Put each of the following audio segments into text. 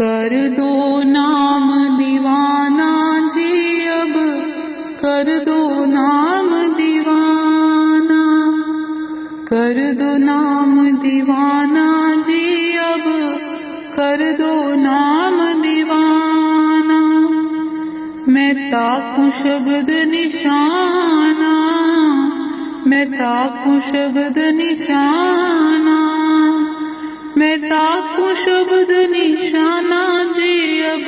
कर दो नाम दीवाना जी अब, कर दो नाम दीवाना, कर दो नाम दीवाना जी अब, कर दो नाम दीवाना। मैं ताकूं शब्द निशाना, मैं ताकूं शब्द निशाना, मैं ताकूं शब्द निशाना जी अब,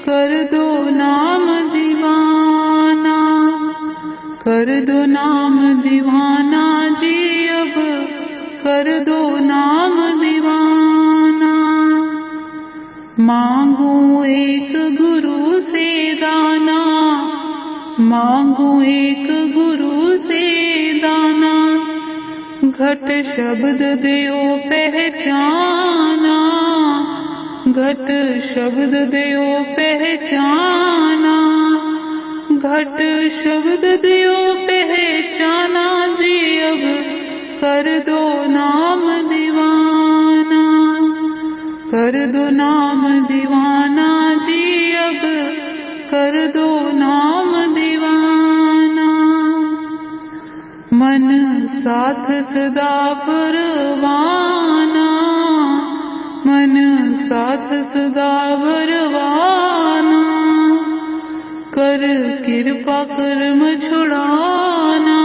कर दो नाम दीवाना, कर दो नाम दीवाना जी अब, कर दो नाम दीवाना। मांगू एक गुरु से दाना, मांगू एक गुरु से दाना, घट शब्द देओ पहचाना, घट शब्द देओ पहचाना, घट शब्द देओ पहचाना जी अब, कर दो नाम दीवाना, कर दो नाम दीवाना जी अब, कर दो नाम दीवाना। मन साथ सदा परवाना, मन साथ सदा परवाना, कर कृपा कर्म छुड़ाना,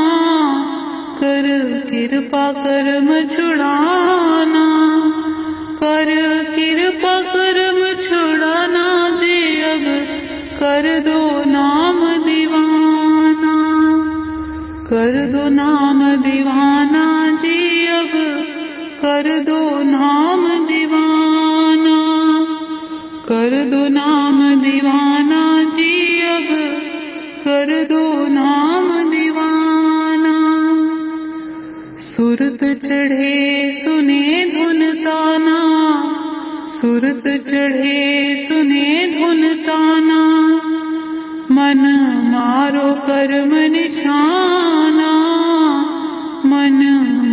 कर कृपा कर्म छुड़ाना, कर कृपा कर्म छुड़ाना जी अब, कर दो नाम दीवाना, कर दो नाम दीवाना जी अब, कर दो नाम दीवाना, कर दो नाम दीवाना जी अब, कर दो नाम दीवाना। सुरत चढ़े सुने धुन ताना, सुरत चढ़े सुने धुन ताना, मन मारो कर्म निशाना, मन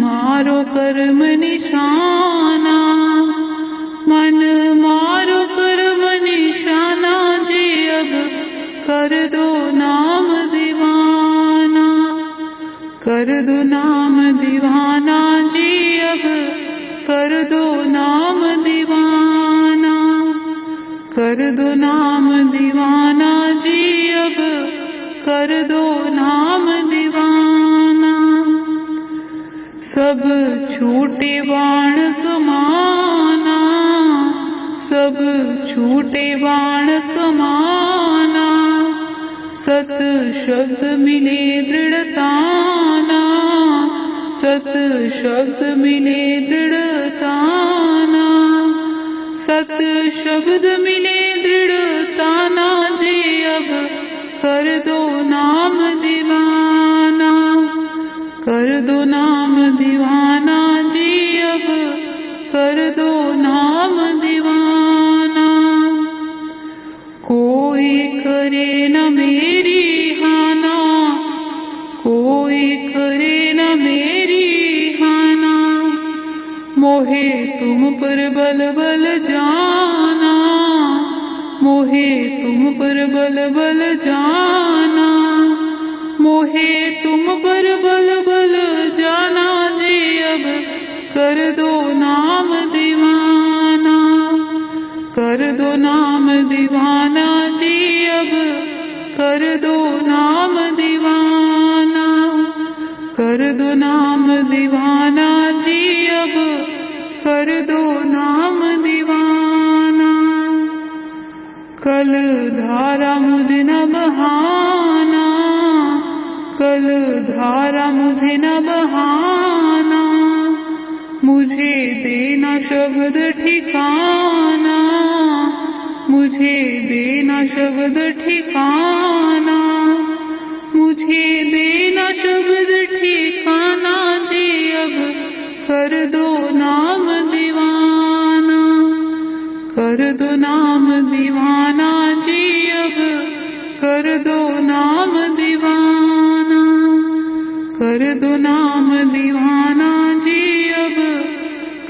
मारो कर्म निशाना, मन मारो कर्म निशाना जी अब, कर दो नाम दीवाना, कर दो नाम दीवाना जी अब, कर दो नाम दीवाना, कर दो नाम दीवाना जी अब, कर दो नाम दीवाना। सब छूटे बाण कमाना, सब छूटे बाण कमाना, सत शब्द मिले दृढ़ताना, सत शब्द मिले दृढ़ताना, सत शब्द मिले दृढ़ताना जी अब, कर दो नाम दीवाना, कर दो नाम दीवाना जी अब, कर दो नाम दीवाना। कोई करे न मेरी हाना, कोई करे न मेरी हाना, मोहे तुम पर बल बल जाना, मोहे तुम पर बल बल जाना, मोहे तुम पर बल बल जाना जी अब, कर दो नाम दीवाना, कर दो नाम दीवाना जी अब, कर दो नाम दीवाना, कर दो नाम दीवाना जी अब, कर दो नाम दीवाना। कल धारा मुझे न बहाना, कल धारा मुझे न बहाना, मुझे देना शब्द ठिकाना, मुझे देना शब्द ठिकाना, मुझे देना शब्द ठिकाना जी अब, कर दो नाम दीवाना, कर दो नाम दीवाना जी अब, कर दो नाम दीवाना, कर दो नाम दीवाना जी अब,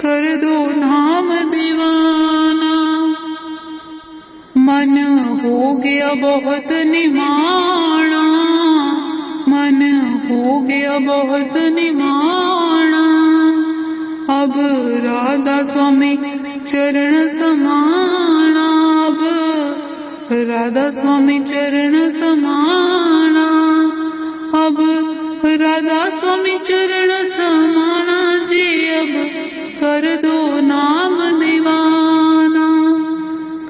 कर दो नाम दीवाना। मन हो गया बहुत निमाणा, मन हो गया बहुत निमाणा। अब राधा स्वामी चरण समाना, अब राधा स्वामी चरण समाना, अब राधा स्वामी चरण समाना जी। अब कर दो नाम दीवाना,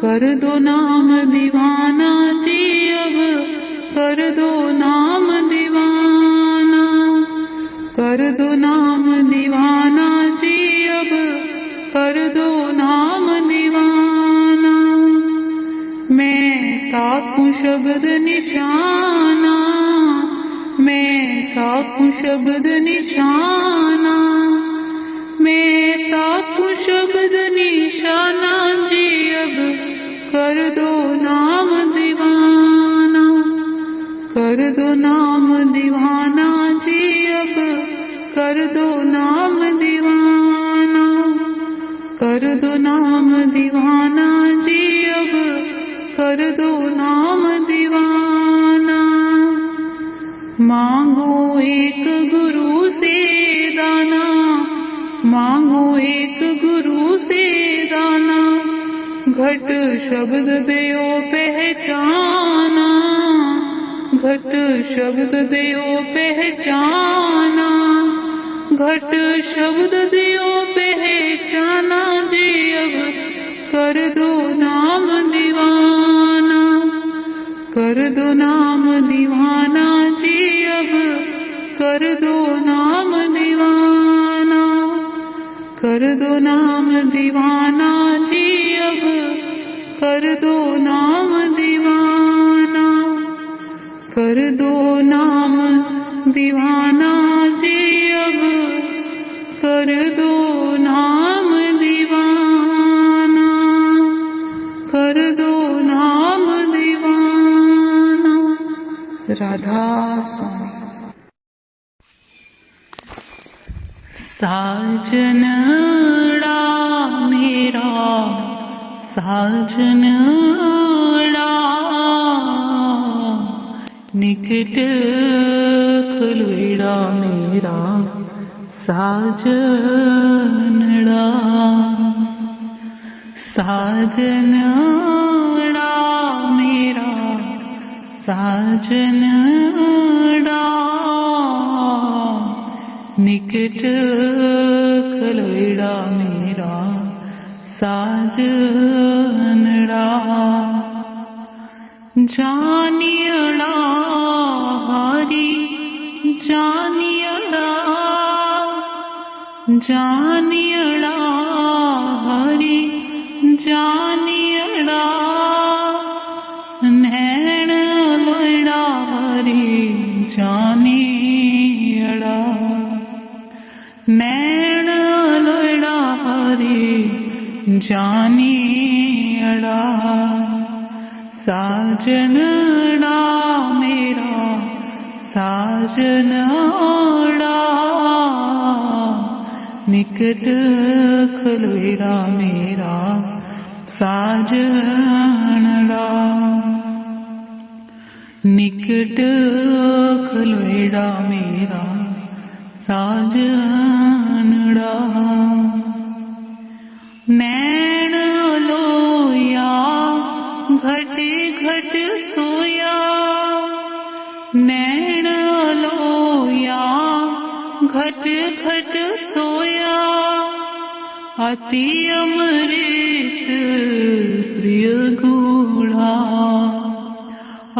कर दो नाम दीवाना जी। अब कर दो नाम दीवाना, कर दो नाम दीवाना जी। अब कर दो नाम दीवाना। मैं ताकूं शब्द निशाना, मैं ताकूं शब्द निशाना, मैं ताकूं शब्द निशाना जी। अब कर दो नाम दीवाना, कर दो नाम दीवाना जी। अब कर दो नाम दीवाना, कर दो नाम दीवाना जी। अब कर दो नाम दीवाना। मांगो एक गुरु से दाना, मांगो एक गुरु से दाना। घट शब्द देओ पहचाना, घट शब्द देओ पहचाना, घट शब्द देओ पहचाना जी। अब कर दो नाम दीवाना, कर दो नाम दीवाना जी। अब कर दो नाम दीवाना, कर दो नाम दीवाना जी। अब कर दो नाम दीवाना, कर दो नाम दीवाना जी। अब कर दो नाम दीवाना, कर दो नाम दीवाना। राधा स्वामी। साजनड़ा मेरा साजनड़ा, निकट खलवेड़ा मेरा साजनड़ा, साजनड़ा मेरा साजनड़ा, निकट खलवेड़ा मेरा साजनड़ा। जानियड़ा हरि जानियड़ा, जानियड़ा हरि जानियड़ा, नैण लोयड़ा हरि जानियड़ा, नैण लोयड़ा हरि जानियड़ा। साजनड़ा मेरा साजनड़ा, निकट खलवेड़ा मेरा साजनड़ा, निकट खलवेड़ा मेरा साजनड़ा। नैण लोया घट घट सोया, नैण लोया घट घट सोया, अति अमृत प्रिय गूढ़ा,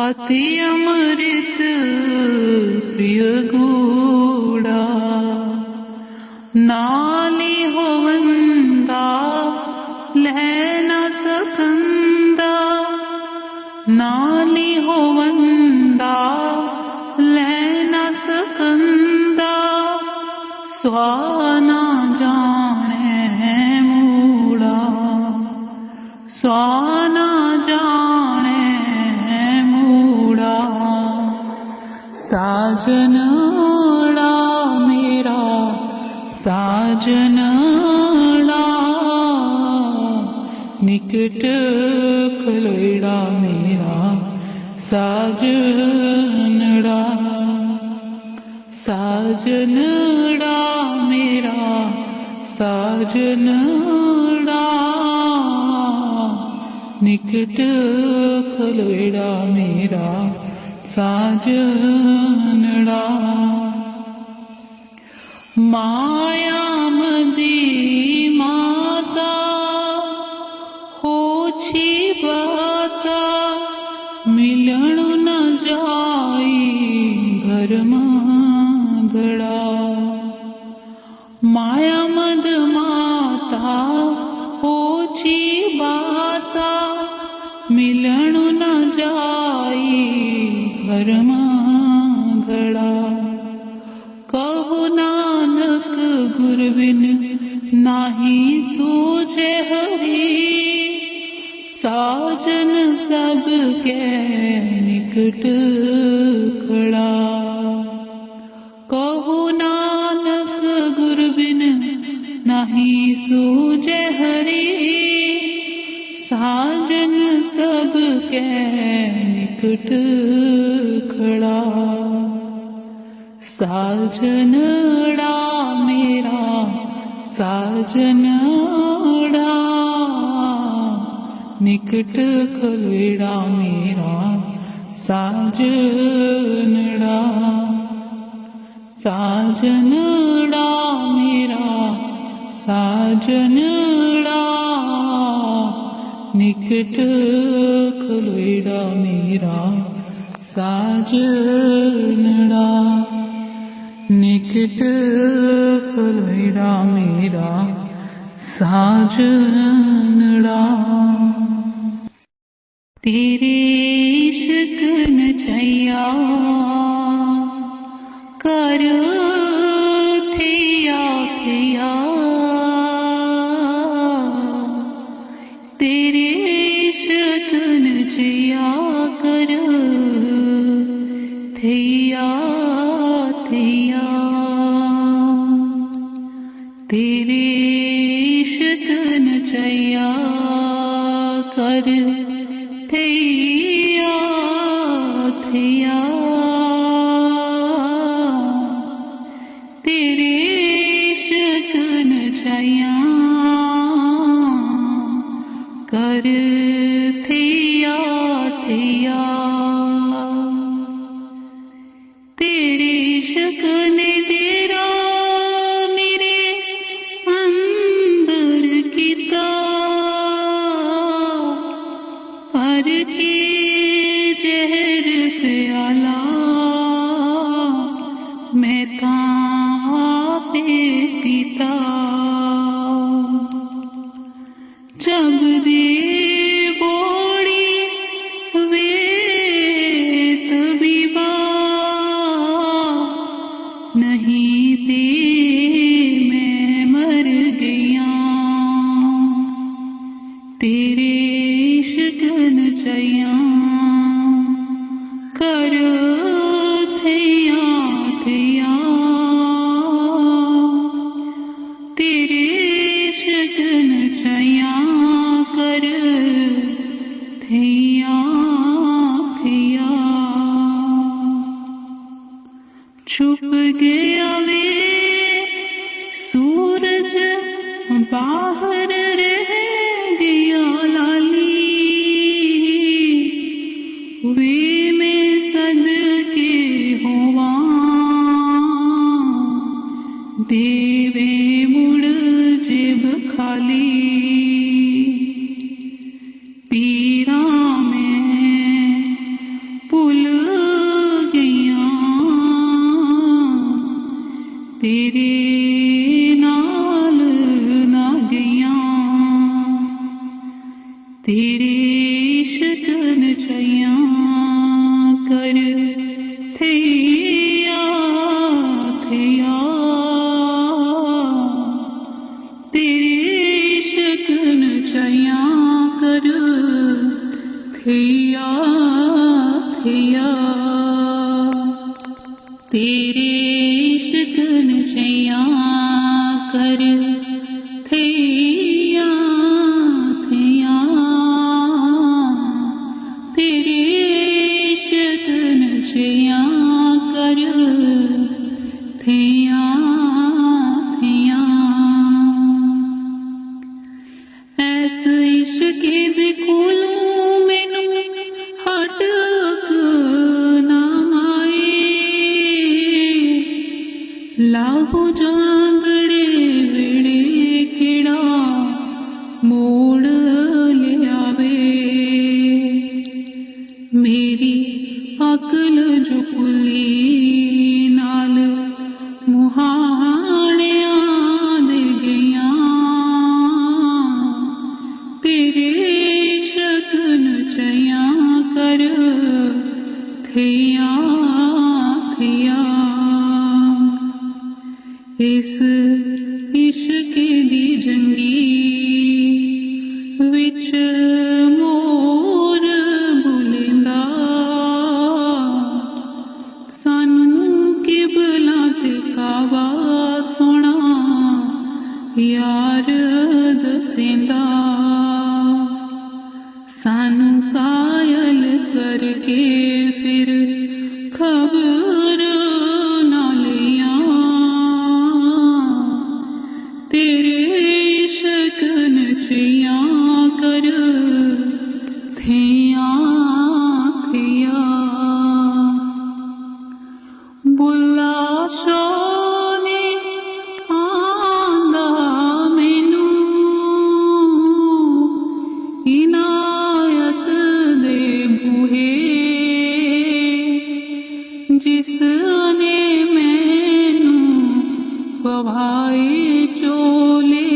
अति अमृत प्रिय गूढ़ा। नाली होवंदा लह न सकंदा, नाली होवंदा लह न सकंदा, स्वाना जाने मूड़ा, स्वाना जाने मूड़ा। साजनड़ा मेरा साजनड़ा, निकट खलोड़ा मेरा साजनड़ा साजनड़ा मेरा साजनड़ा निकट खलोड़ा मेरा साजनड़ा माया मदी माता होछी बाता मिलण न जाई घर मांधड़ा माया मद माता होछी बाता मिलण न जाई घर मांधड़ा कहो नानक गुर बिन नाही सूझे हरि साजन सब के निकट खड़ा कहो नानक गुर बिन नाही सूझे हरि साजन सब के निकट खड़ा साजनड़ा मेरा साजनड़ा निकट खलोड़ा मेरा साजनड़ा साजनड़ा मेरा साजनड़ा निकट खलोड़ा मेरा साजनड़ा निकट खलोड़ा मेरा साजनड़ा तेरे इश्क नचैया कर थिया थिया तेरे इश्क नचैया कर थिया थिया तेरे इश्क नचैया कर थिया थिया तेरे इश्क नचैया कर थिया थिया तेरे इश्क ने तेरा मेरे अंदर किता हर के जहर प्याला मैं तापे पीता जब दे बोड़ी वेत विवा नहीं दे मैं मर गया तेरे इश्क नचैया कर थिया थिया तेरे इश्क नचैया कर थिया थिया छुप गया वे सूरज बाहर रह गया लाली वे में सद के होवा देवे मुड़ जेब खाली पीरा में पुल गया तेरे नाल ना गया तेरे इश्क नचैया कर थिया थिया तेरे इश्क नचैया कर थिया थिया तेरे इश्क नचैया कर थिया थिया सके दे कोलों मैनू हटक ना माए, लाहो जांगड़े वेड़े केड़ा मोड़ ले आवे। मेरी अकल जो भुली नाल मुहाणियां दे गईयां, तेरे शकन चया कर थिया थिया। इस इश्क दी जंगी विच मोर बुलेंदा, सानू किबला ते काबा सोना यार दसेंदा। सानू कायल करके फिर खबर ना लिया, तेरे शकन चिया कर थिया थिया। बुला सोने आंदा मैनू इनायत दे बूहे, जिसने मैनू पवाए चोले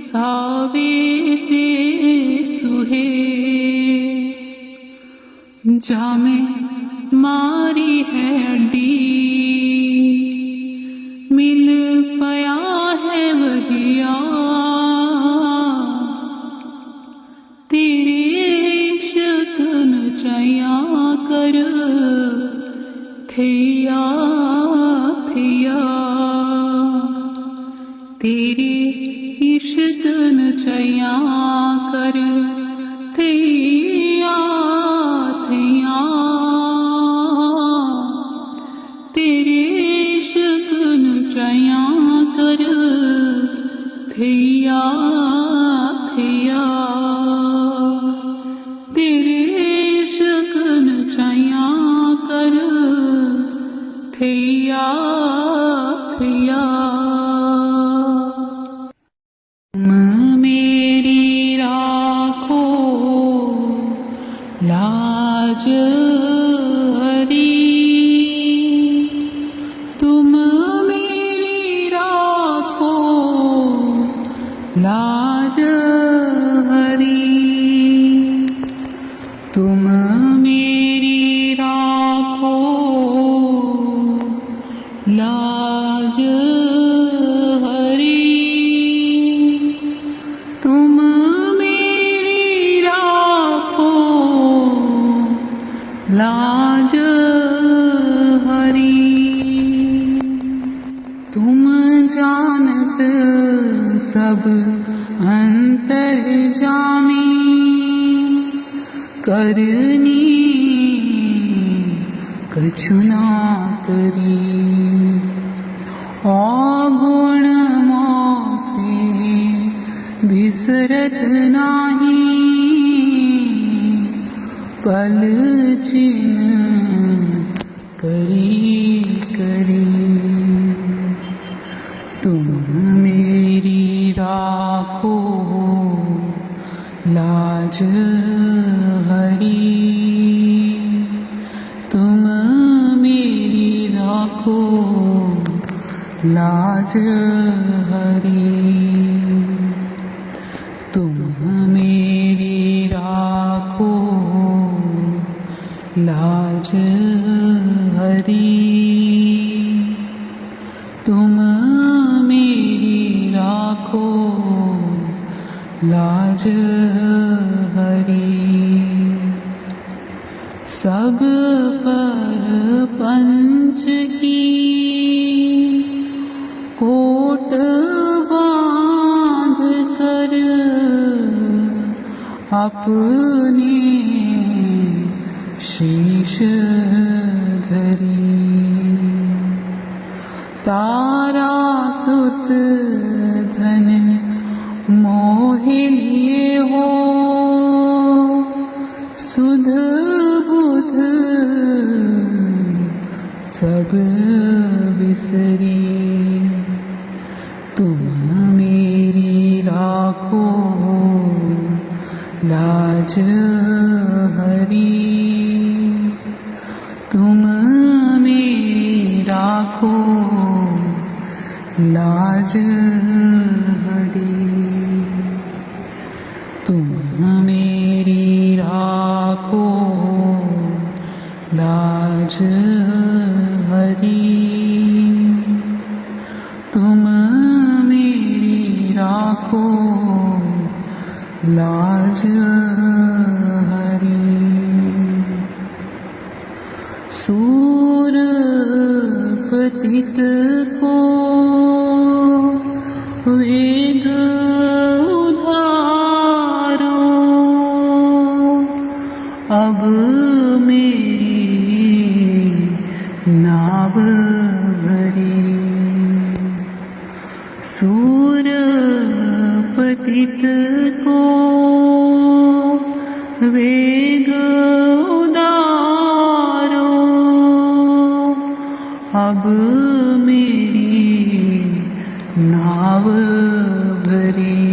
सावे ते सुहे। जामे मारी है अड्डी मिल पया है वधिया, तेरे शकन चया कर थिया थिया। तेरे इश्कन चया कर थिया थिया। तेरे इश्कन चया कर थिया थिया। तेरे इश्कन चया कर थिया थिया। मेरी राखो लाज हरी, तुम मेरी राखो लाज हरी। तुम मेरी राखो लाज हरी, तुम मेरी राखो लाज हरी। तुम जानत सब अंतर्जामी, करनी कछु ना करी। औगुण मोसे बिसरत नाही, पल चिन्ह करी करी। तुम मेरी राखो लाज हरी, तुम मेरी राखो लाज हरी। तुम मेरी राखो लाज हरी, तुम मेरी राखो लाज हरी। सब पर पंच की कोट बांध कर, अपने शीश धरी। तारा सुत धन मोह लिए हो, सब बिसरिए, तुम मेरी राखो लाज हरी, तुम मेरी राखो लाज हरी, तुम मेरी राखो लाज हरी, तुम मेरी राखो लाज हरी। सूर पतित को वेग उधारो, अब मेरी नाव भरी, सूर पतित को वेग उदारो, अब मेरी नाव भरी,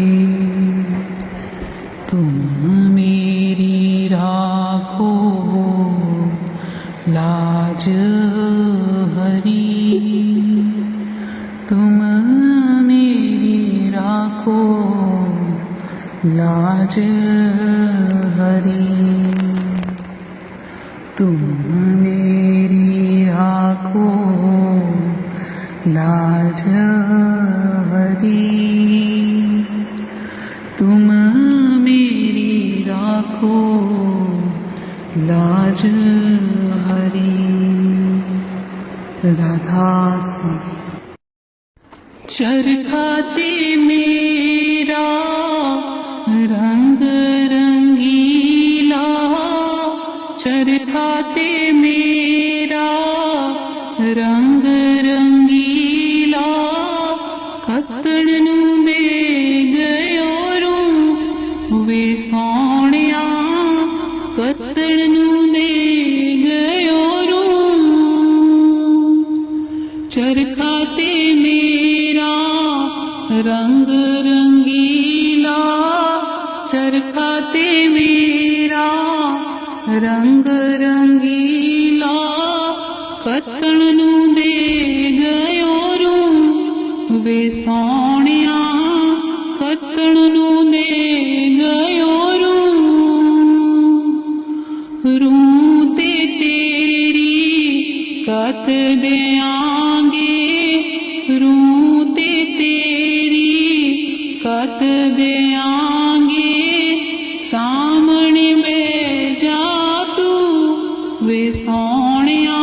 तुम मेरी राखो लाज हरी, तुम मेरी राखो लाज हरी, तुम मेरी राखो लाज हरी, तुम मेरी राखो लाज हरी। राधा स्वामी। चरखाते मेरा रंग रंगीला, चरखाते मेरा रंग रंगीला, कत्तण नू दे गयो रू वे सोहणिया, कत्तण नू दे गयो रू, चरखाते मेरा रंग रंगीला, चरखाते मेरा रंग रंगीला, कत्तण नू दे गयो रू वे सोहणिया, कत्तण नू दे गयो रू, रूं ते तेरी कत देआंगे, रूं ते तेरी कत देआंगे, सामने बैठ जा तू वे सोहणिया,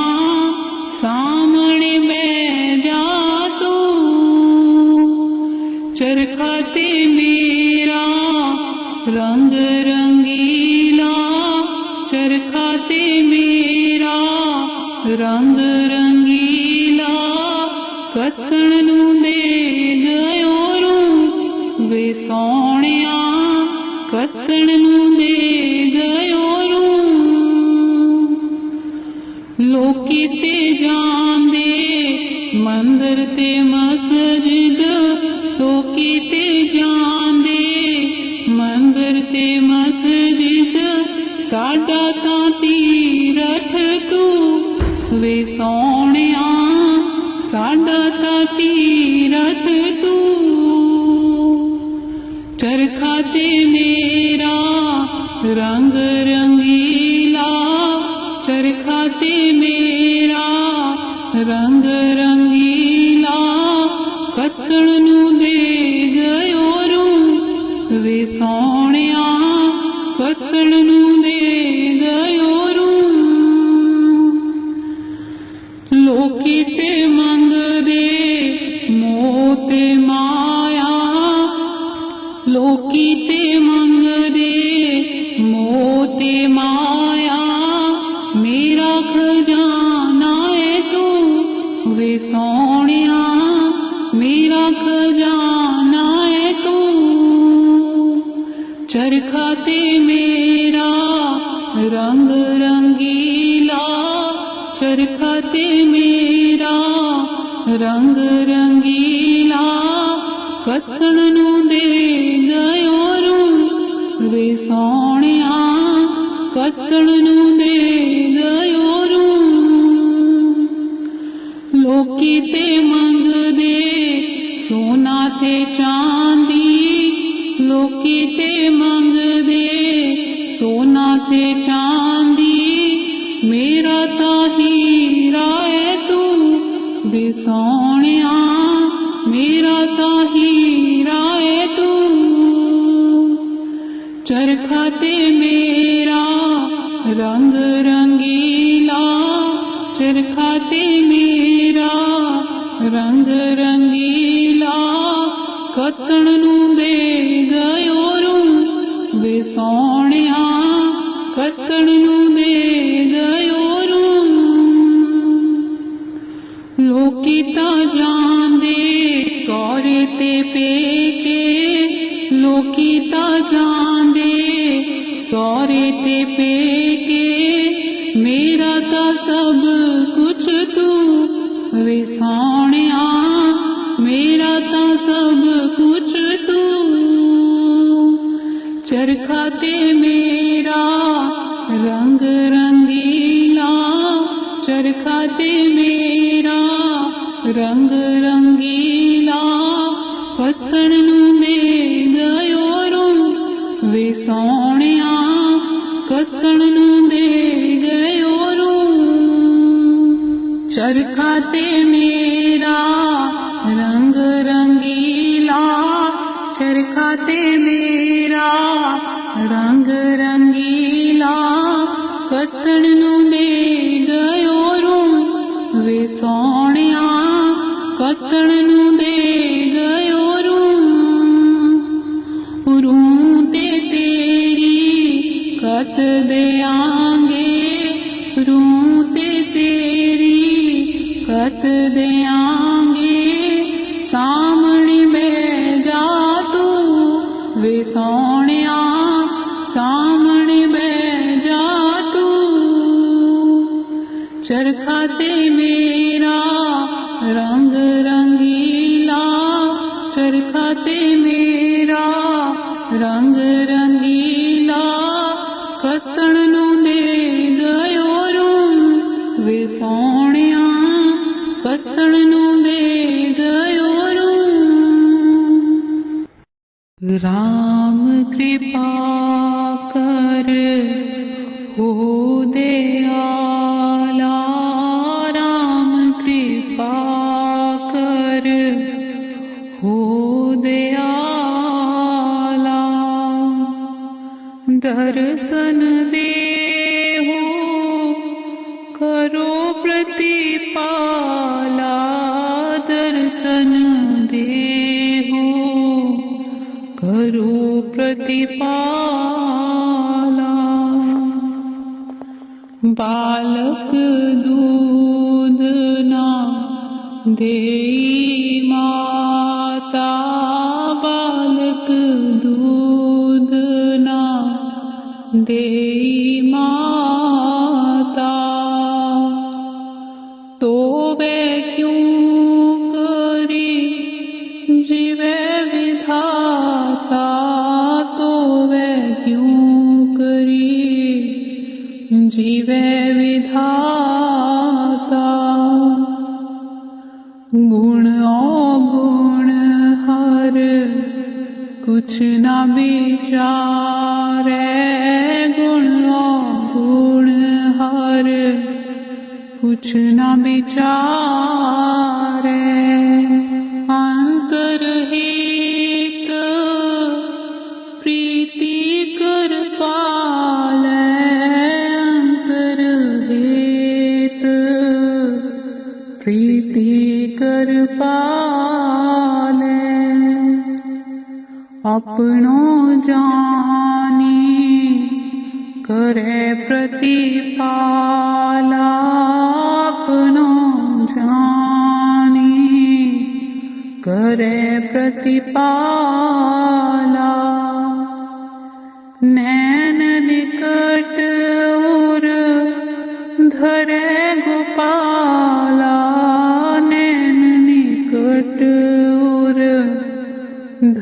सामने बैठ जा तू, चरखाते मेरा रंग रंगीला, चरखाते मेरा रंग रंगीला, कत्तण नू दे गयो रू वे सोहणिया, कत्तण नू दे गयो रू, लोकी ते जांदे मंदिर ते मस्जिद, लोकी ते जांदे मंदिर ते मस्जिद, साडा तां तीरथ तू वे सोहणिया, साडा तां तीरथ तू, चरखाते मेरा रंग रंगीला, चरखाते मेरा रंग रंगीला, कत्तण नू दे गयो रू वे सोहणिया, कत्तण नू दे गयो रू, लोकी ते मंगदे मोते माया, लोकी ते मंगदे मोते माया, मेरा खजाना है तू वे सोहणिया, मेरा खजाना है तू, चरखाते मेरा रंग रंगीला, चरखाते मेरा रंग रंगीला कथन नू दे गयो रू वे सोहणिया कथन नू दे गयो रू लोकी ते मंगदे सोना ते चांदी लोकी ते मंगदे सोना ते चांदी मेरा ता हीरा है तू वे सोहणिया मेरा ता हीरा है तू चरखा ते मेरा रंग रंगीला चरखा ते मेरा रंग रंगीला कतण नू दे गयो रू वे सोहणिया कतण नू दे गयो रू लोकी ता जांदे सौरे ते पेके लोकी ता जांदे सौरे ते पेके मेरा ता सब कुछ तू वे सोहणिया मेरा ता सब कुछ तू चरखा ते मेरा रंग रंगीला चरखा ते मेरा रंग रंगीला कथन नू दे गयो रू वे सोहणिया कथन नू दे गयो रू चरखा ते मेरा रंग रंगीला चरखा ते मेरा रंग रंगीला कतण नू दे गयो रू वे सोहणिया कतण नू दे गयो रू ते तेरी कत देआंगे ते तेरी कत देआंगे सामने बैठ जा तू वे सोहणिया सामने बैठ जा तू चरखा ते मेरा रंग रंगीला चरखा ते मेरा रंग रंगीला कतण नू दे गयो रू वे सोहणिया कतण नू दे गयो रू राम कृपा कर हो दयाला राम कृपा कर हो दयाला दर्शन दे हो करो प्रतिपाला दर्शन दे हो करो प्रतिपाला बालक दूध ना देई माता बालक दूध ना देई माता तो वे क्यों करी जीवे विधाता तो वे क्यों करी जीवे विधाता गुण अवगुण हर कुछ न विचारे गुण अवगुण हर कुछ न विचारे अंतरहित प्रीति कर पाले अंतरहित प्रीति कर पाले अपनो जानी करे प्रतिपाला अपनो जानी करे प्रतिपाला नैन निकट और धरे गोपाला नैन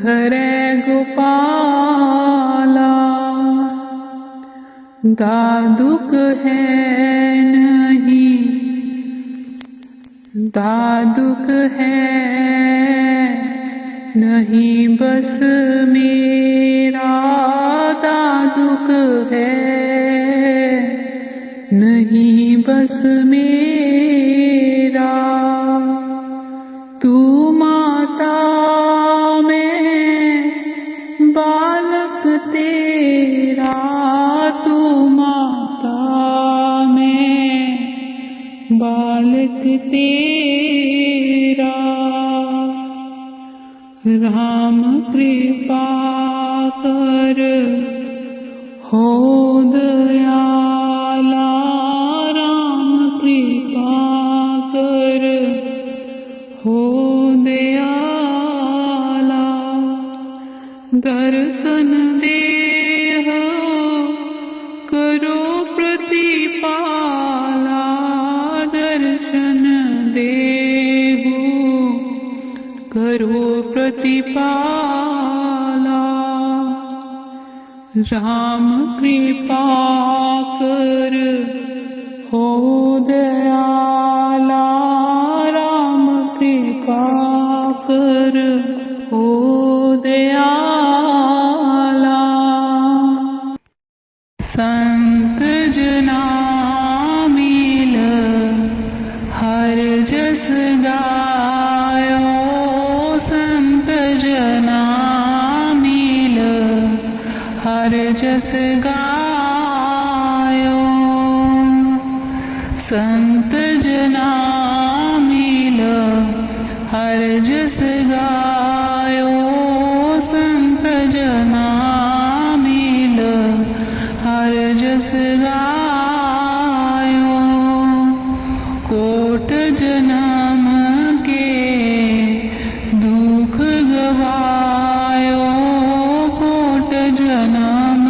घरे गोपाला दादुक है नहीं, दादुक है नहीं बस मेरा, दादुक है नहीं बस मेरा। तू माता में बालक तेरा, तू माता में बालक तेरा। राम कृपा कर हो दयाला, राम कृपा कर हो दयाला। दर्शन देह करो प्रतिपाला, दर्शन देहु करो प्रतिपाला। राम कृपा कर हो दयाला, राम कृपा कर हो दयाला। संत जना मिल हर जस गायो, संत जना मिल हर जस गायो। संत जना मिल हर जस गायो, संत जना मिल हर जस गायो। कोट जन्म के दुख गवायो, कोट जन्म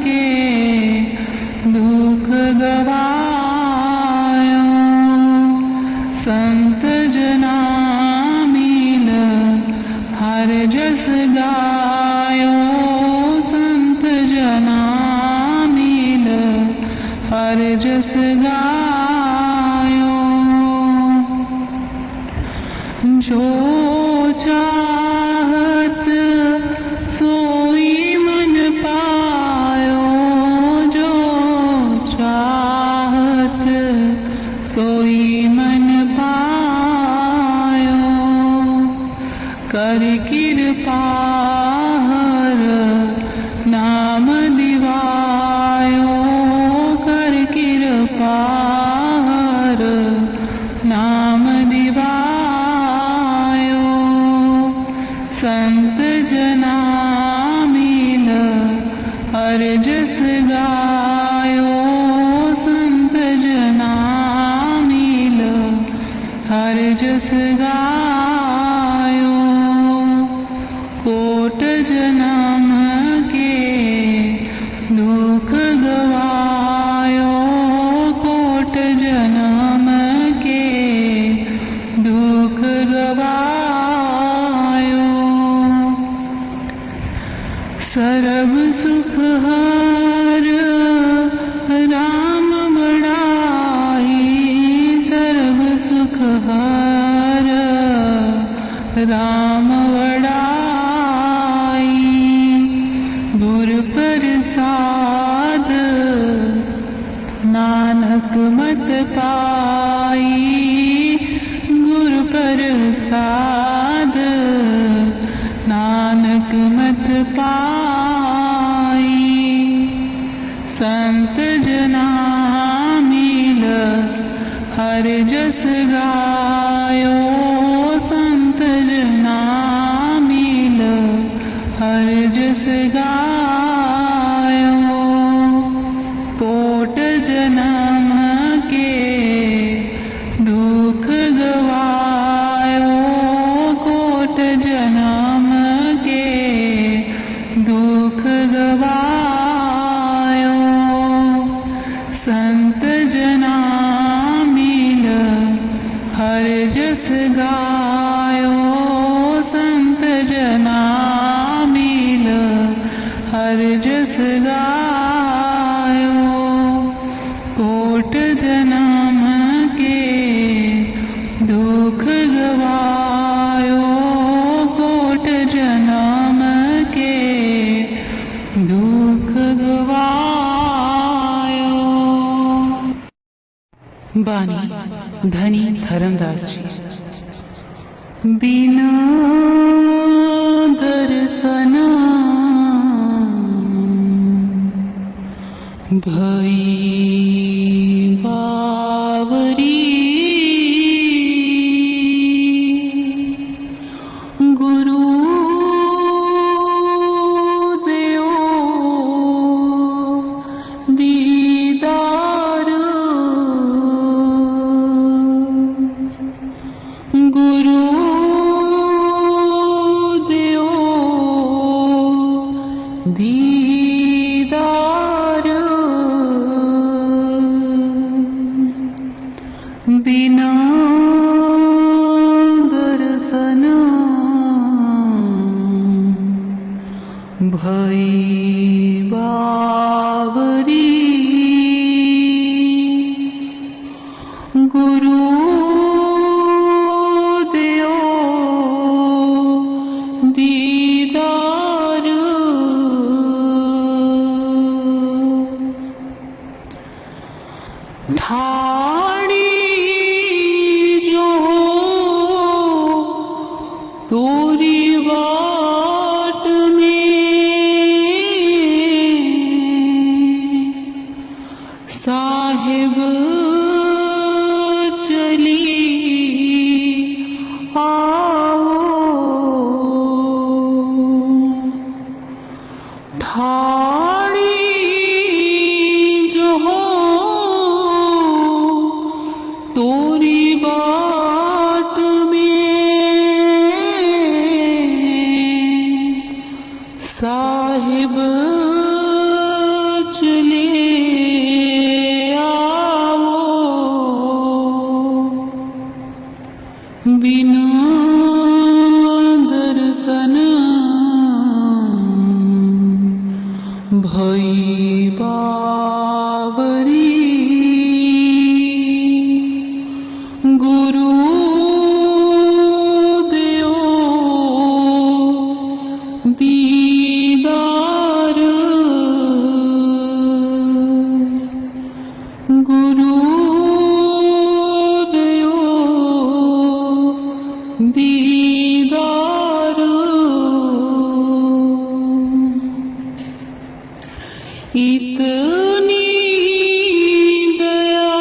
के दुख गवायो। संत जना मिल हर जस गायो, संत जना मिल हर जस गायो। जो चाहत सोई मन पायो, जो चाहत सोई मन पायो। कर कृपा हर नाम दिवायो, कर कृपा हर नाम दिवायो। संत जना मिल हर जस गायो, संत जना मिल हर जस गायो। कोट जन्म के दुख गवायो, कोट जन्म के दुख गवायो। सर्व सुख हर राम बड़ाई, सर्व सुख हर राम बड़ाई। गुर प्रसाद नानक मत पाई, गुर प्रसाद नानक मत पाई। संत जना मिल हर जस गायो, संत जना मिल हर जस गायो। कोट जन्म के दुख गवायो, कोट जन्म के दुख गवायो। संत जना मिल हर बानी धनी धर्मदास जी। बिना दर्शन भई बावरी, गुरु देओ दीदार, गुरु देओ दीदार, बिना दर्शन भई बावरी, गुरु देओ दीदार, ठाड़ी जो तोरी बाट में, साहिब चली आओ, ठाड़ी जो तोरी बाट में, साहिब चले आओ, बिना दर्शन भई बावरी, गुरु देओ दीदार, गुरु देओ दीदार, इतनी दया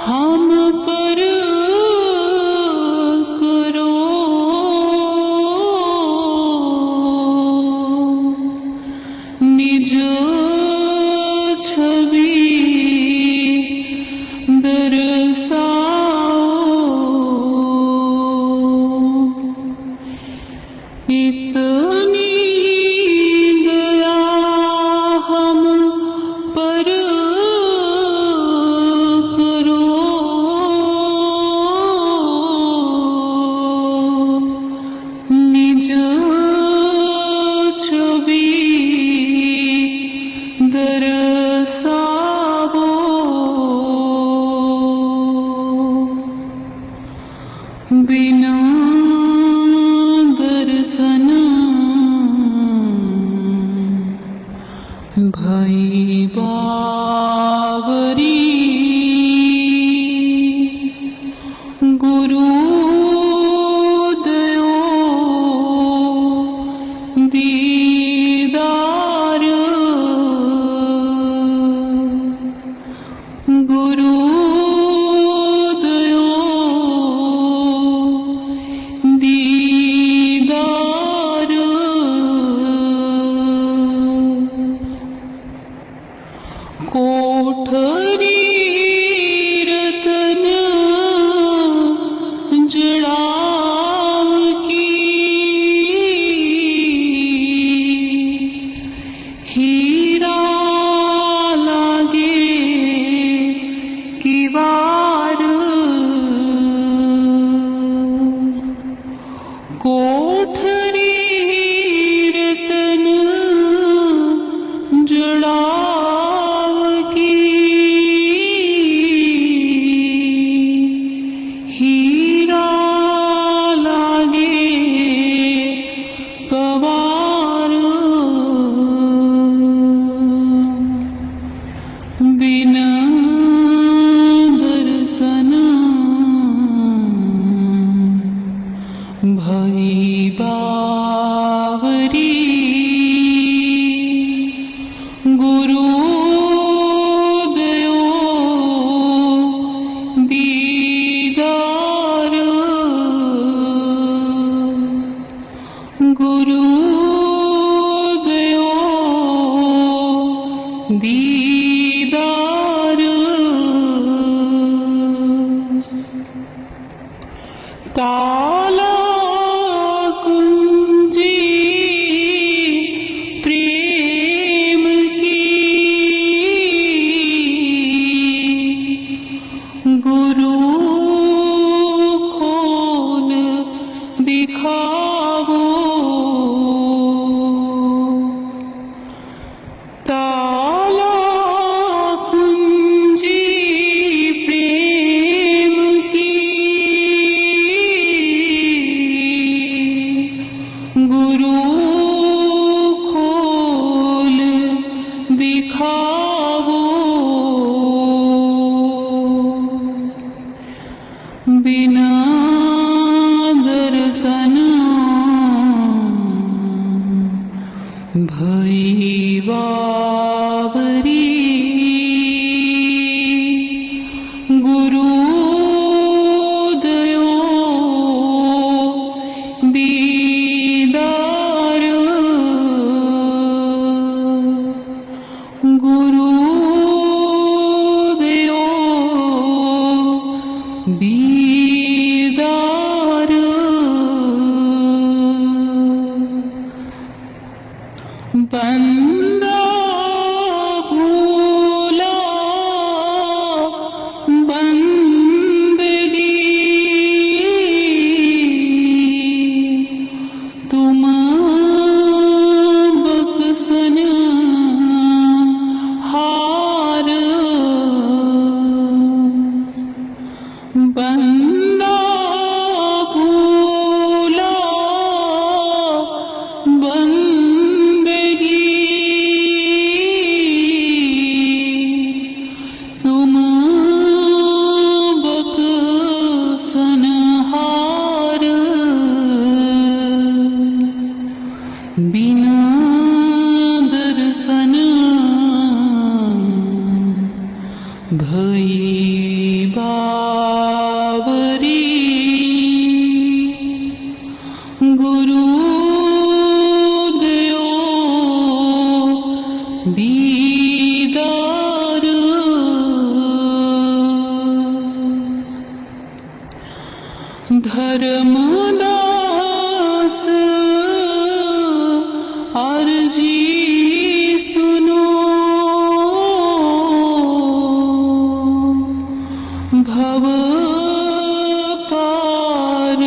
हम पर करो, निज छवि दर्शाओ, इतनी दया हम पर करो, निज छवि दर्शाओ, बिना दर्शन भई बावरी, गुरु देओ दीदार, गुरु देओ दीदार, कोठरी रतन जड़ाव की, हीरा लागे किवार, कोठरी रतन जड़ाव की, हीरा लागे कवार, बिना गुरुदयो दीदार गुरुदयो दीदार ताला कुंजी प्रेम की गुरु खोल दिखावो ताला कुंजी प्रेम की गुरु खोल दिखावो बिना दर्शन भई बावरी गुरुदयो दीदार गुरुदयो दीदार बंदा भूला बंदगी तुम बक्सन हार बंदा भूला बंदगी तुम बक्सन हार बिना दर्शन भई बावरी गुरुदयो दीदार धर्मदास अर्जी सुनो भव पार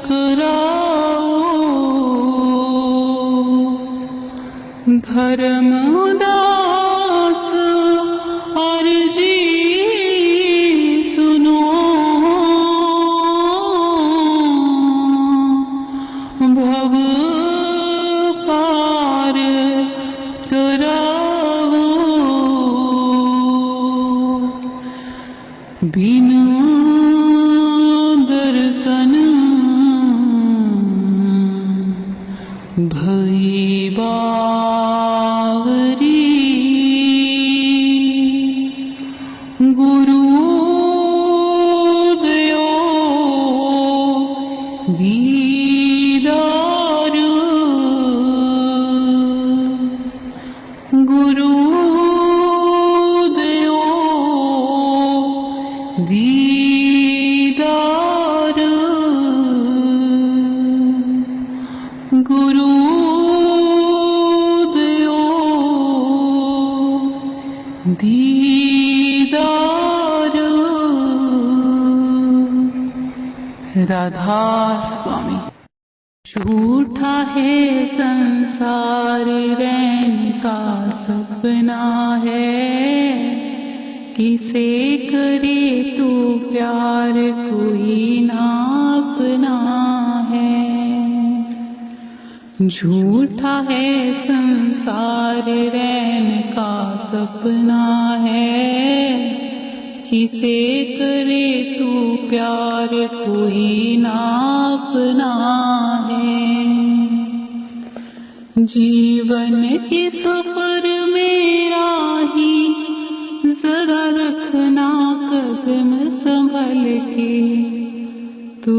कराओ धर्मदास अर्जी सुनो भव पार कराओ बिना दर्शन भई बावरी गुरुदयो दीदार गुरुदयो दीदार गुरुदयो दीदार राधा स्वामी झूठा है संसार रैन का सपना है किसे करे तू प्यार कोई ना अपना है झूठा है संसार रैन का सपना है किसे करे तू प्यार कोई ना अपना है जीवन के सफर मेरा के। तू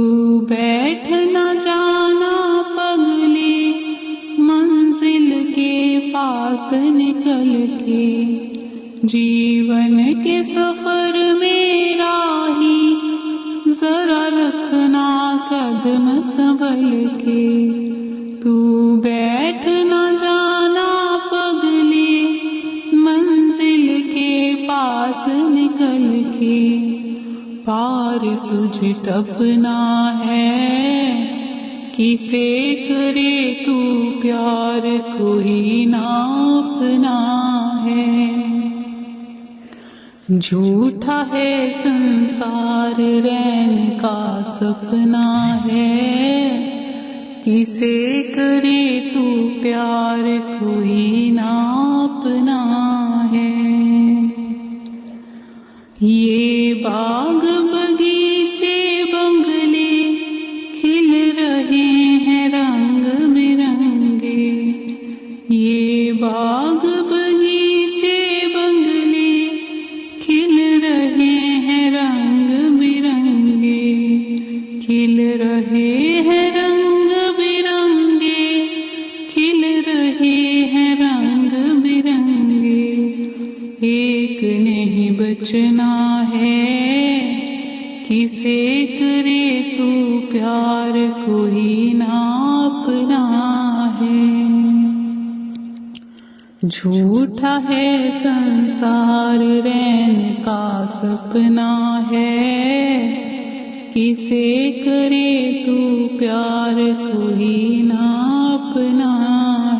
बैठ न जाना पगले मंजिल के पास निकल के। जीवन के सफर में राही जरा रखना कदम संभल के। तू बैठ न जाना पगले मंजिल के पास निकल के। पार तुझे टपना है किसे करे तू प्यार कोई ना अपना है। झूठा है संसार रैन का सपना है किसे करे तू प्यार कोई ना अपना है। ये बाग बगीचे बंगले खिल रहे हैं रंग बिरंगे। ये बाग बगीचे बंगले खिल रहे हैं रंग बिरंगे। खिल रहे हैं रंग बिरंगे। खिल रहे हैं रंग बिरंगे। एक नहीं बचना है किसे करे तू प्यार कोई ना अपना है। झूठा है संसार रैन का सपना है किसे करे तू प्यार कोई ना अपना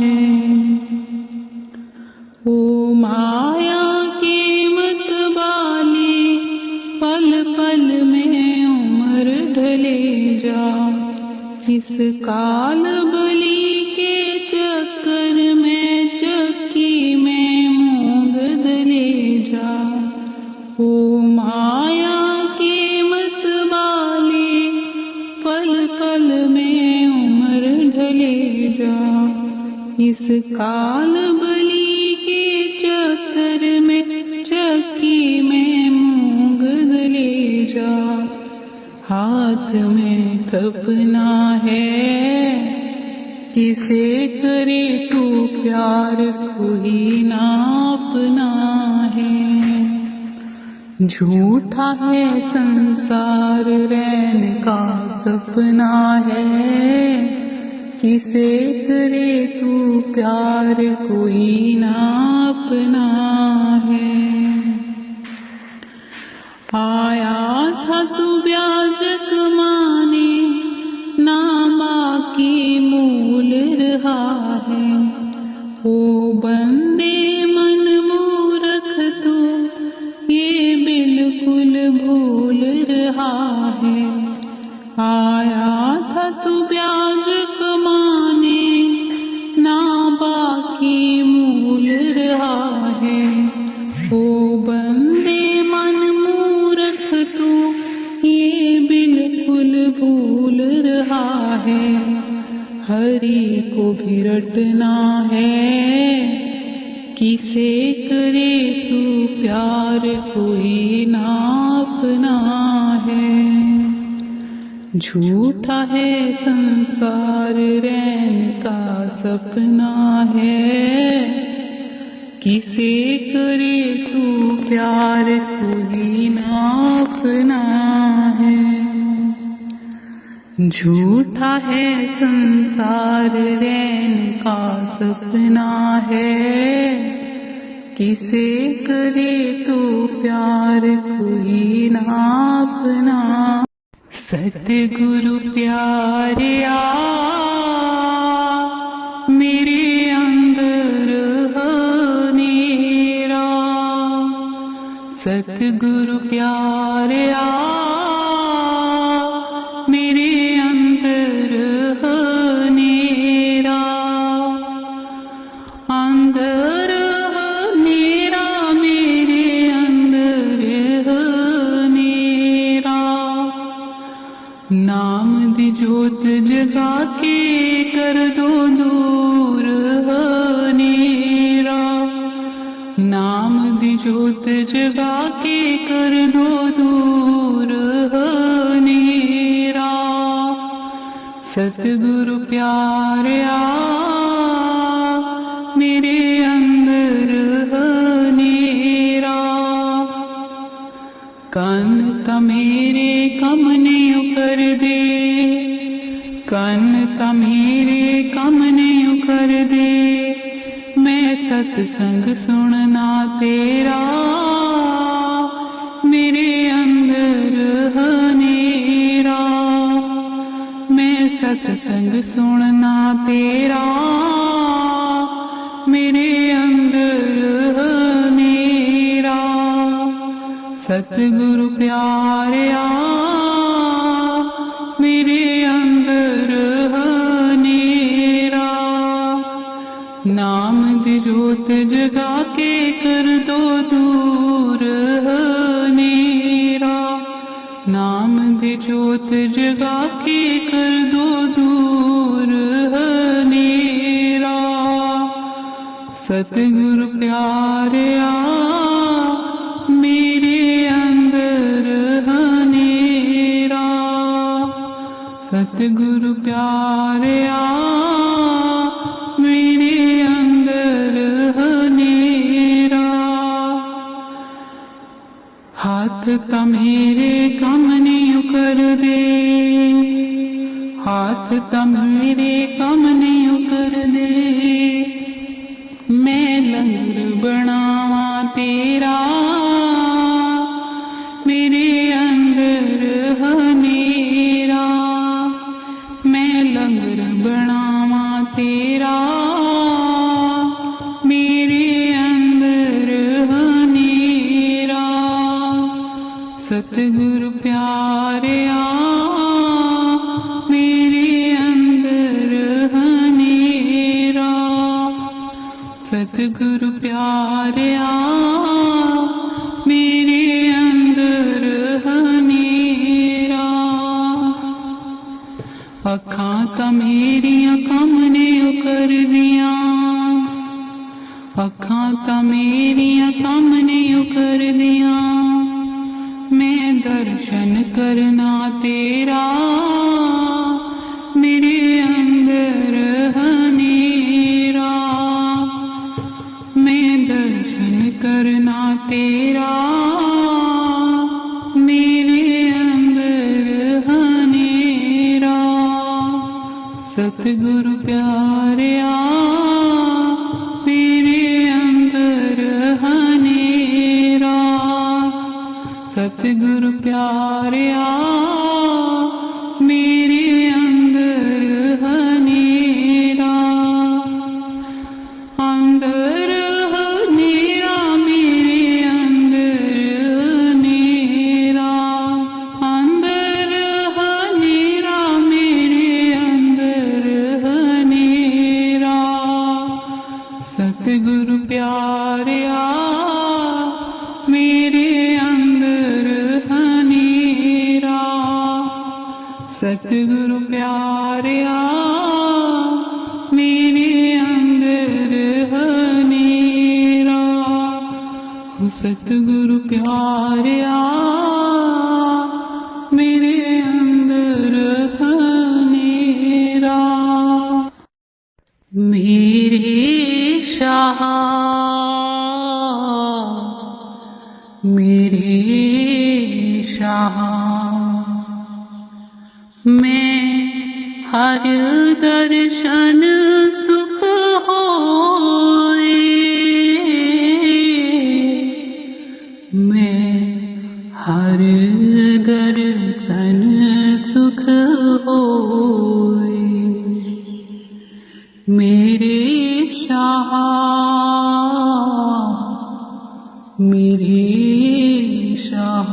है। ओ माया के मतवाले पल पल में उम्र ढले जा। इस काल बली के चक्कर में चक्की में मूंग दले जा। ओ माया के मतवाले पल पल में उम्र ढले जा। इस काल बली के चक्कर में चक्की में मूंग दले जा। हाथ में थपना है किसे करे तू प्यार कोई ना अपना है। झूठा है संसार रैन का सपना है किसे करे तू प्यार कोई ना अपना है। आया था तू ब्याज कमाने ना बाकी मूल रहा है। ओ बंदे मन मूर्ख तू ये बिल्कुल भूल रहा है। आया था तू ब्याज कमाने ना बाकी मूल रहा है। ओ बंदे मन मूर्ख तू ये बिल्कुल भूल रहा है। हरि को भी रटना है किसे करे तू प्यार कोई ना अपना है। झूठा है संसार रैन का सपना है किसे करे तू प्यार कोई ना अपना है। झूठा है संसार रैन का सपना है किसे करे तू प्यार कोई ना अपना। सतगुरु प्यारे आ मेरे अंदर हनेरा। सतगुरु प्यारे आ मेरे अंदर हनेरा। अंदर हनेरा मेरे अंदर हनेरा। नाम दी जोत जगा के कर दो दूर हनेरा। नाम दी जोत जगा के कर दो दूर सतगुरु प्यारिया मेरे अंदर हनेरा, कन ता मेरे कम नहीं कर दे, कन ता मेरे कम नहीं कर दे। मैं सत्संग सुनना तेरा मेरे अंदर हनेरा, मैं सत्संग सुनना तेरा मेरे अंदर हनेरा। सतगुरु प्यारिया मेरे अंदर हनेरा, नाम दी जोत जगा के कर दो दूर हनेरा, नाम दी जोत जगा के कर दो दूर हनेरा। सतगुरु प्यारिया मेरे अंदर हनेरा, सतगुरु प्यारिया मेरे अंदर हनेरा। हाथ ता मेरे कम नहीं कर दे, हाथ ता मेरे कम नहीं कर दे। मैं लंगर बनावा तेरा मेरे अंदर हनेरा, मैं लंगर बनावा तेरा मेरे अंदर हनेरा। सतगुरु प्यारिया मेरे अंदर हनेरा, सतगुरु प्यारिया मेरे अंदर हनेरा। अखां तां मेरियां कम ने कर दिया, अखां तां मेरियां कम ने कर दिया। मैं दर्शन करना तेरा मेरे अंदर हनेरा, मैं दर्शन करना तेरा मेरे अंदर हनेरा। सतगुरु प्यारिया मेरे अंदर हनेरा, सतगुरु प्यारिया मेरे अंदर हनेरा। अंदर हनेरा मेरे अंदर हनेरा, अंदर हनेरा मेरे अंदर हनेरा। सतगुरु प्यारिया मेरे अंदर हनेरा, सतगुरु प्यारिया मेरे अंदर हनेरा। सतगुरु प्यारिया मेरे अंदर हनेरा। मेरे शाह मेरे शाह, मैं हर दर्शन सुख होए, मैं हर दर्शन सुख होए। मेरे शाह मेरे शाह,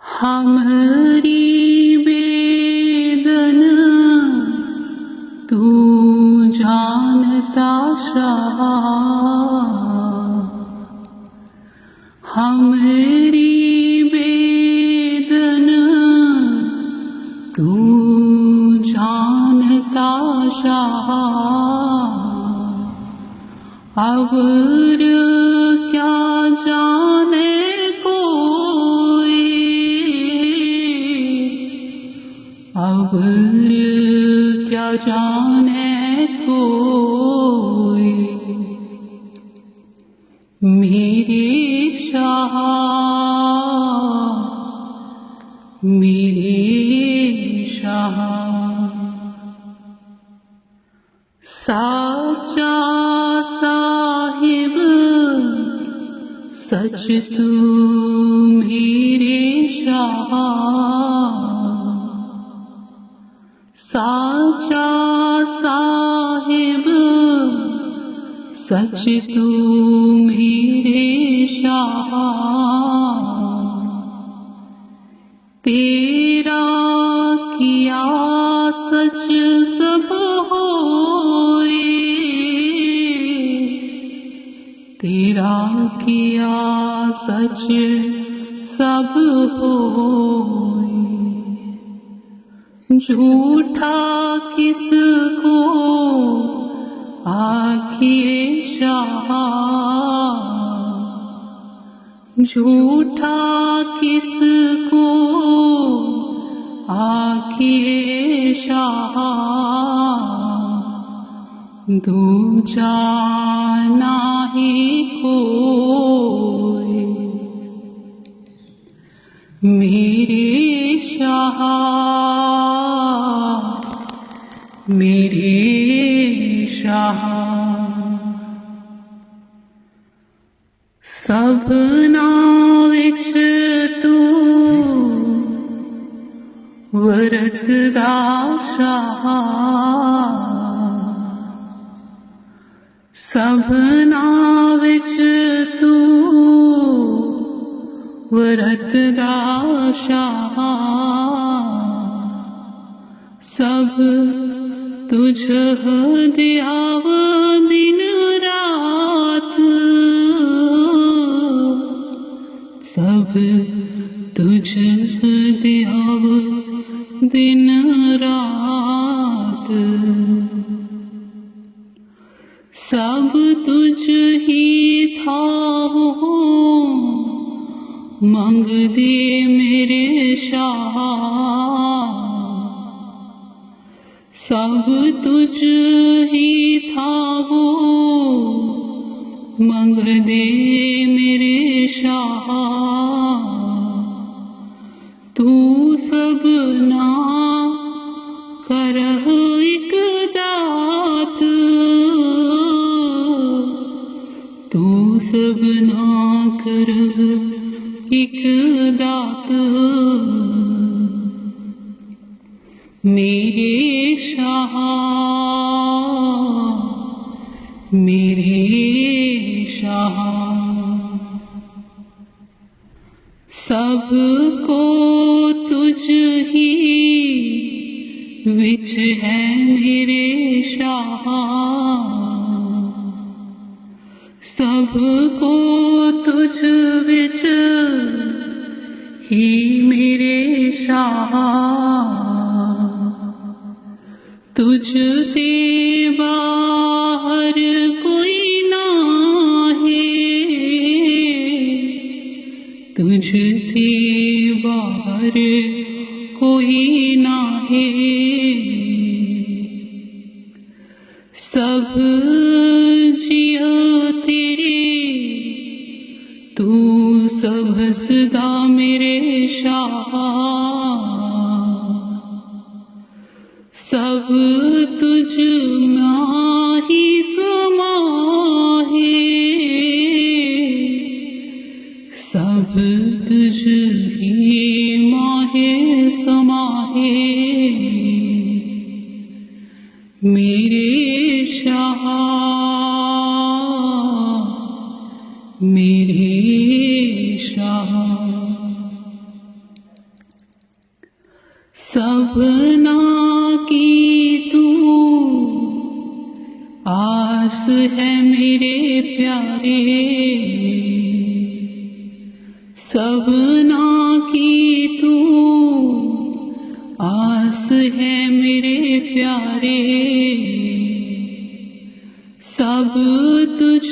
हमारी बेदन तू जानता शाह, हमारी बेदन तू जानता शाह। अब क्या जाने कोई जाने कोई मेरे शाह मेरे शाह। साचा साहिब सच तू मेरे शाह, साचा साहिब सच तू मेरे शाह। तेरा किया सच सब होए, तेरा किया सच सब होए। झूठा किसको आखिए शाह, झूठा किसको आखिए शाह। दूजा नाही कोई मेरे शाह मेरे शाह। सबना विच तू वरतदा शाह, सबना विच तू वरतदा शाह। सब तुझ दियाव दिन रात, सब तुझ दियाव दिन रात। सब तुझ ही था वो मंग दे मेरे शाह, सब तुझ ही था वो मंग दे मेरे शाह। तू सब ना करह एक दात, तू सब ना करह एक दात। मेरे शाह मेरे शाह। सबको तुझ ही विच है मेरे शाह, सबको तुझ विच ही मेरे शाह। तुझ ते बाहर कोई ना है, तुझ ते बाहर कोई ना है। सब जिया तेरे तू सब हसदा मेरे शाह, सब तुझ में ही समाहे, सब तुझ ही माहे समाहे। मेरे शाह मेरे शाह। सबना की तू आस है मेरे प्यारे, सबना की तू आस है मेरे प्यारे। सब तुझ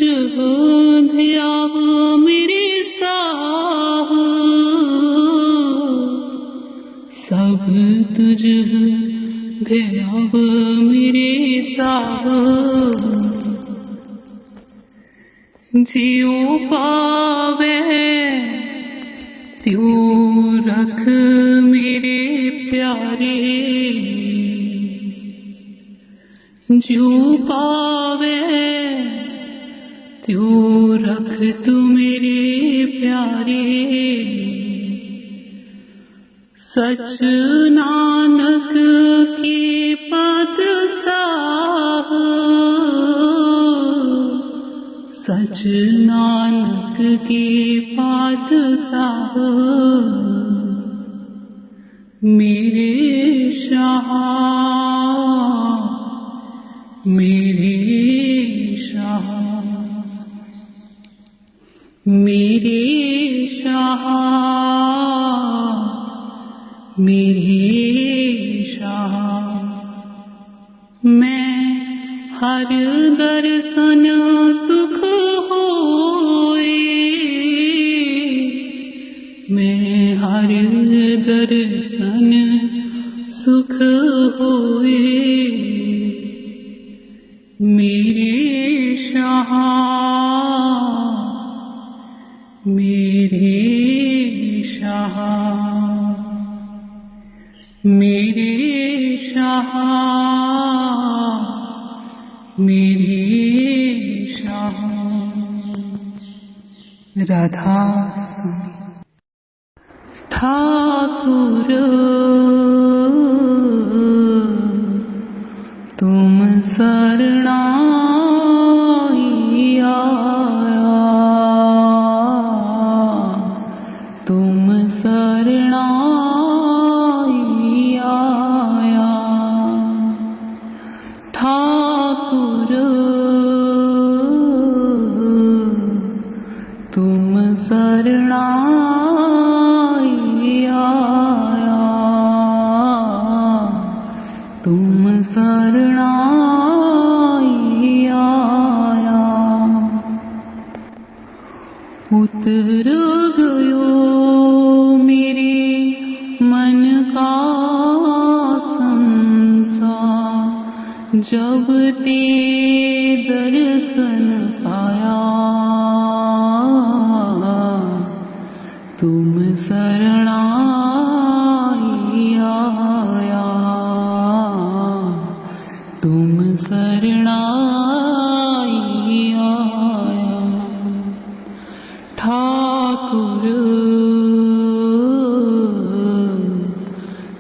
ध्याव मेरे साह, सब तुझ अब मेरे साथ जियो पावे त्यों रख मेरे प्यारे, जियो पावे त्यों रख तू मेरे प्यारे। सच नानक के पातशाह, सच नानक के पातशाह, मेरे शाह, मेरे शाह, मेरे शाह, मेरे शाह। मैं हर दर्शन सुख होए, मैं हर दर्शन सुख होए, मेरे शाह, मेरे शाह, मेरे शाह, मेरे शाह। राधा स्वामी। ठाकुर तुम शरणाई आया, तुम शरणाई आया। ठाकुर तुम शरणाई आया, तुम शरणाई आया। उतर गयो मेरे मन का संसार, जब ते दर्शन पाया। तुम शरणाई आया, तुम शरणाई आया। ठाकुर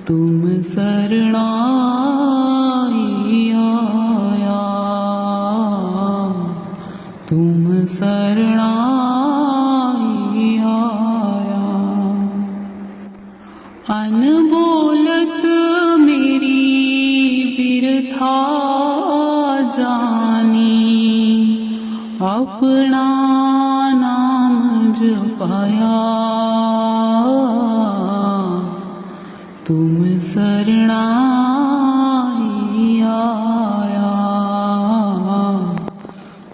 तुम शरणाई आया, तुम शरणाई आया। अनबोलत मेरी बिरथा जानी, अपना नाम जपाया। तुम शरणाई आया,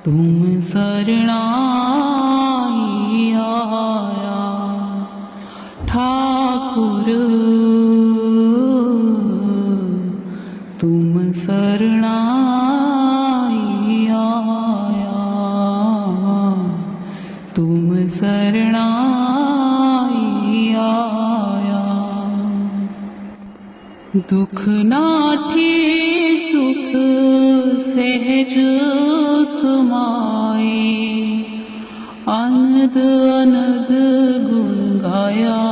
तुम शरणाई आया। ठाकुर तुम शरणाई आया, तुम शरणाई आया। दुख नाठे सुख सहज समाए, अनद अनद गुण गाया।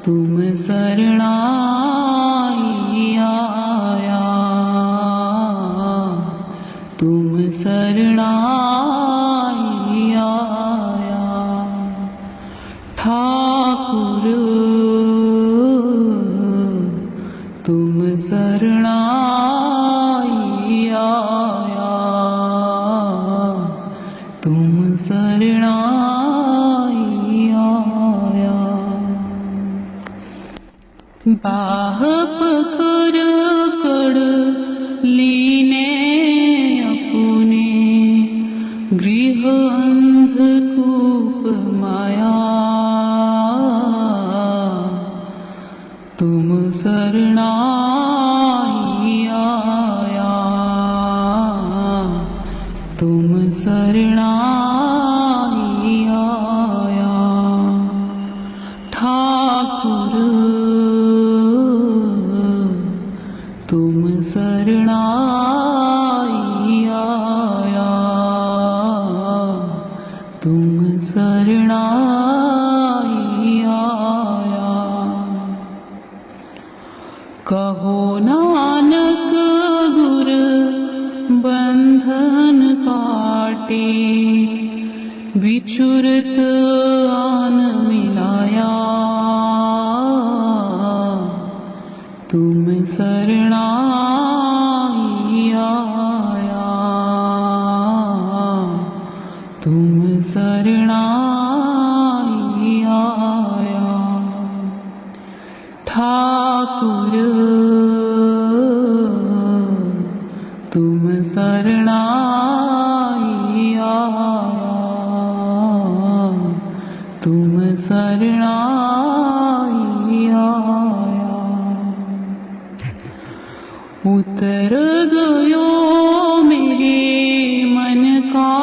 तुम शरणाई आया, तुम शरणाई आया। ठाकुर तुम शरणाई आया, तुम शरणाई आया। बाह पकड़ कर लीने अपने शरणाई आया। ठाकुर तुम शरणाई आया, तुम शरणाई आया। कहो नानक गुर बंधन काटे, विचुरत आन मिलाया। तुम शरणाई आया, तुम शरणाई आया। ठाकुर तुम शरणाई आया, तुम शरणाई आया। उतर गयो मेरे मन का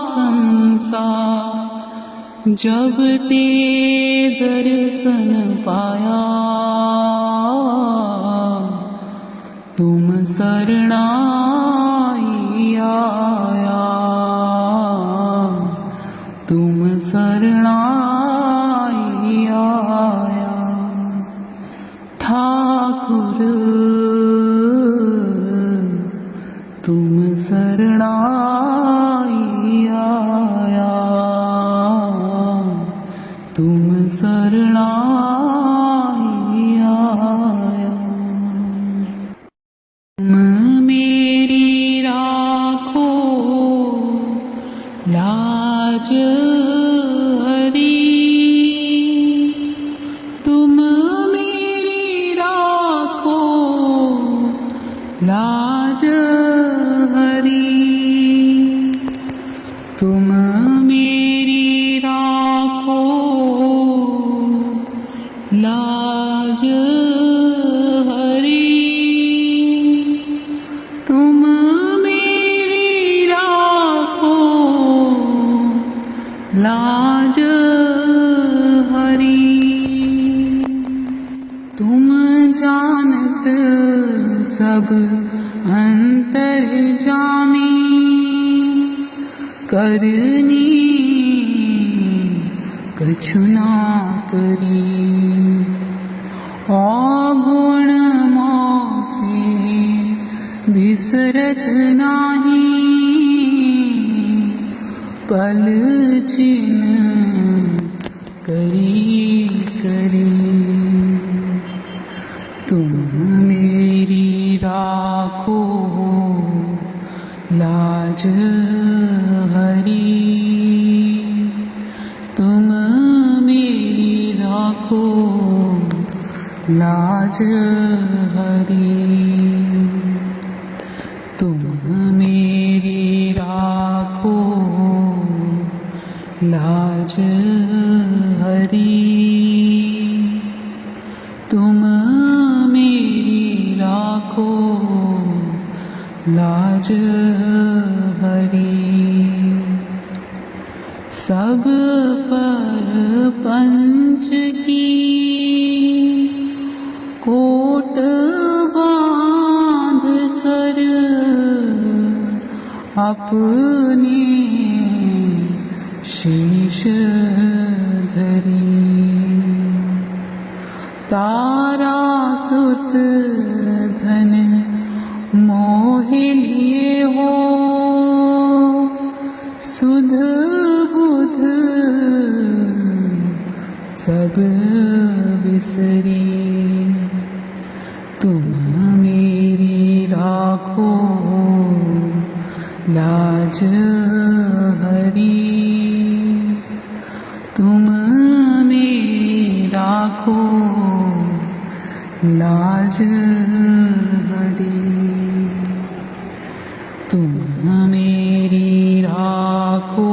संसार, जब ते दर्शन पाया। तुम शरणाई आया, तुम शरणाई आया। ठाकुर तुम शरणाई आया, तुम शरणाई आया। तुम मेरी राखो लाज हरी, तुम मेरी राखो लाज हरी। तुम मेरी राखो लाज हरी, तुम मेरी राखो लाज हरी। तुम जानत सब अंतर्जामी, करनी कछु ना करी। अवगुण मोसे बिसरत नाही, पल चिन्ह करी करी। तुम मेरी राखो लाज हरी, तुम मेरी राखो लाज हरी। तुम मेरी राखो लाज हरी, तुम मेरी राखो लाज हरी। सब पर पंच की कोट बांध कर, अपने शीश धरी। तारा सुत धन मोह लिए हो, सुध बुध सब बिसरी। तुम मेरी राखो लाज हरी, तुम मेरी राखो लाज हरी। तुम मेरी राखो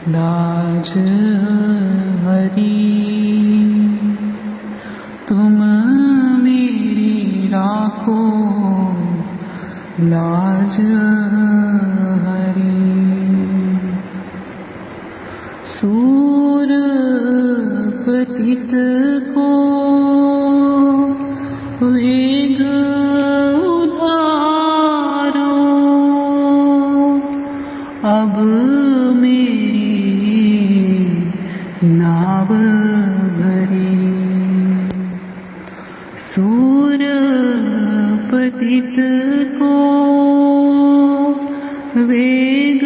लाज हरी, तुम मेरी राखो लाज को वेग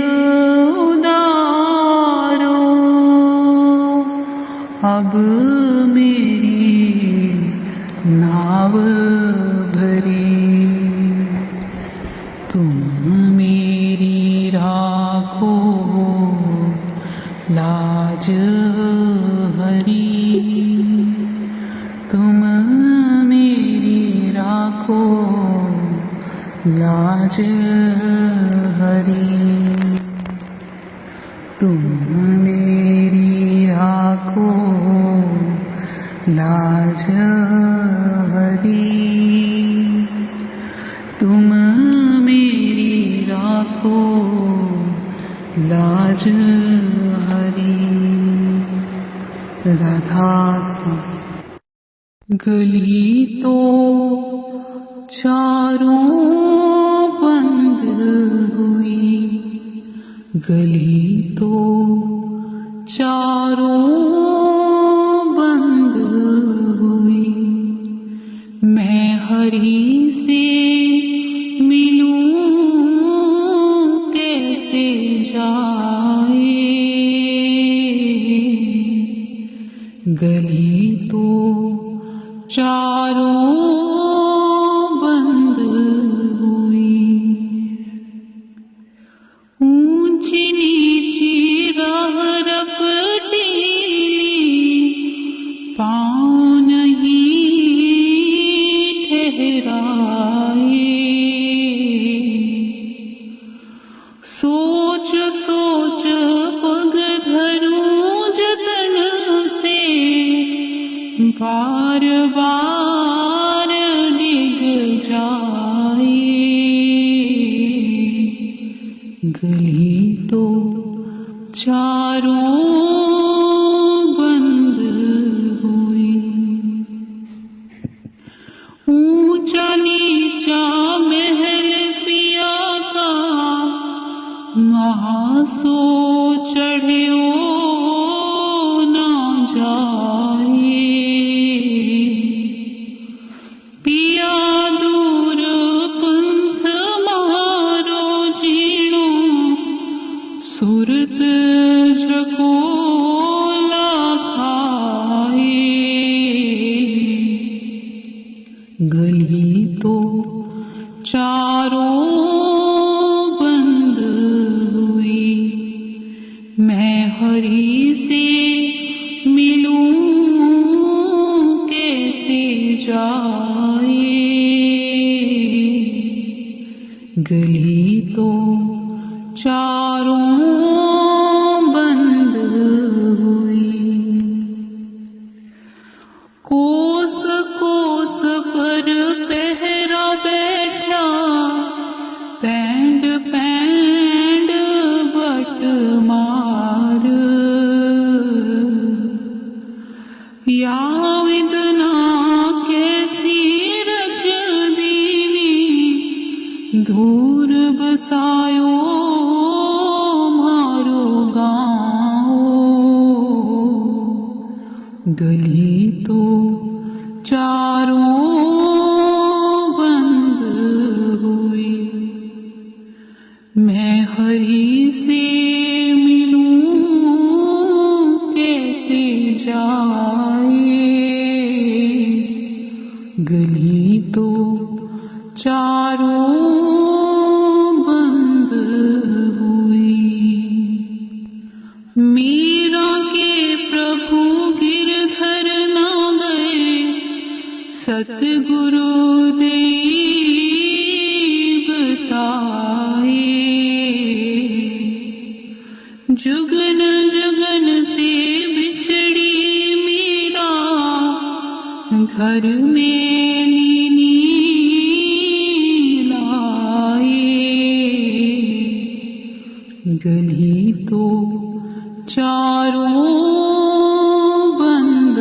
उदारो, अब मेरी नाव भरी, तुम मेरी राखो लाज हरी, तुम मेरी राखो लाज हरी, तुम मेरी राखो लाज हरी, तुम मेरी राखो लाज हरी। राधा स्वामी। गली तो चारों बंद हुई, गली तो चारों बंद हुई, मैं हरि से मिलूं कैसे जाए, गली तो चारों बंद हुई, ऊंची नीची राह रपटीली, पाँव नहीं ठहराए, सोच सोच पग धरूं जतन से, बार बार डिग जाए, गली तो चारों बंद हुई, ऊंचा नीचा महल पिया का, महासो चढ़ो ना जाए, पिया दूर पंथ मारो जीणो, सुरत झकोला खाए, गली तो चारों बंद हुई, मैं हरि से मिलूं कैसे जाए, गली तो चारों बंद हुई, कोस कोस पर पहरा बैठा, पैंड पैंड बट मार, या विदना कैसी रच दीनी, धूर बसायो मारो गाँव, गली तो चारों बंद हुई, मैं हरि से मिलूं कैसे जाए, गली तो चारों बंद हुई, मीरा के प्रभु गिरधर ना गए, सतगुरु देव बताए, जुगन जुगन से बिछड़ी मीरा, घर में लीनी लाए, गली तो चारों बंद